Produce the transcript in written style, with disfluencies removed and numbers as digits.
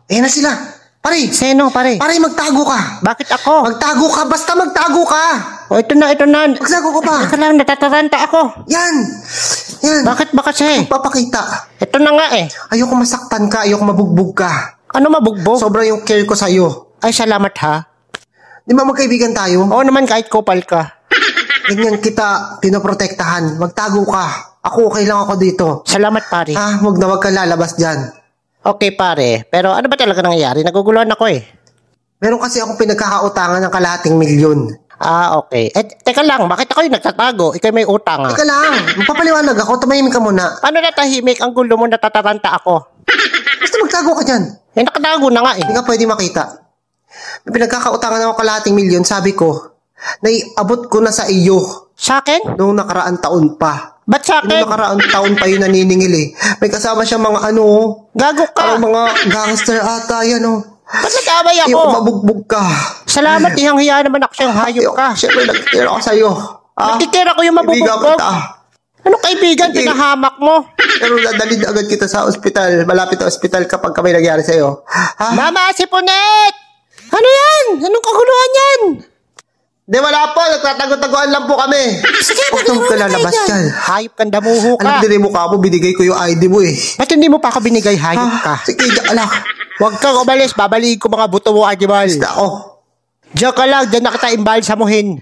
Ayan na sila. Pare. Sino, pare? Pare, magtago ka. Bakit ako? Magtago ka. Basta magtago ka. O, ito na. Magtago ka pa. Ito lang, natataranta ako. Yan. Bakit ba kasi? Papakita. Ito na nga eh. Ayoko masaktan ka. Ayoko mabugbog ka. Ano mabugbog? Sobrang yung care ko sa'yo. Ay, salamat ha. Di ba magkaibigan tayo? Oo naman, kahit kupal ka. Ganyan kita pinoprotektahan. Magtago ka. Ako, okay lang ako dito. Salamat, pare. Huwag na wag ka lalabas dyan. Okay, pare. Pero ano ba talaga nangyayari? Naguguluhan ako eh. Meron kasi akong pinagkakautangan ng kalahating milyon. Okay. Teka lang, bakit ako yung nagtatago? Ikaw may utang Teka lang, magpapaliwanag ako, tumahimik ka muna. Paano natahimik? Ang gulo mo, natataranta ako. Basta magtago ka dyan. Nakatago na nga eh. Hindi ka pwede makita. May pinagkakautangan ako kalahating milyon, sabi ko, naiabot ko na sa iyo. Sa akin? Noong nakaraang taon pa. Ba't sa akin? Noong nakaraang taon pa yun naniningil eh. May kasama siya mga Gago ka. mga gangster ata yan Ba't nag-away ako? Yung mabugbog ka. Salamat, ihang-hiya naman ako siyang hayop ka. Siyempre, nagtitira ako sa'yo. Nagtitira ko yung mabubugbog. Anong kaibigan? Pinahamak mo. Pero dadalhin agad kita sa ospital. Malapit na ospital kapag may nangyari sa'yo. Mama, si Punet! Ano yan? Anong kaguluhan yan? Di, wala po. Nagtatago-taguan lang po kami. Huwag nang kalalabas dyan. Hayop kang damuho ka. Alam din yung mukha mo, binigay ko yung ID mo eh. Ba't hindi mo pa ako binigay? Hayop ka. Sige, alak. Huwag kang umalis. Babaliin ko mga buto mo, Ajibal. Basta ako. Diyan ka lang. Diyan na kita imbalsamuhin.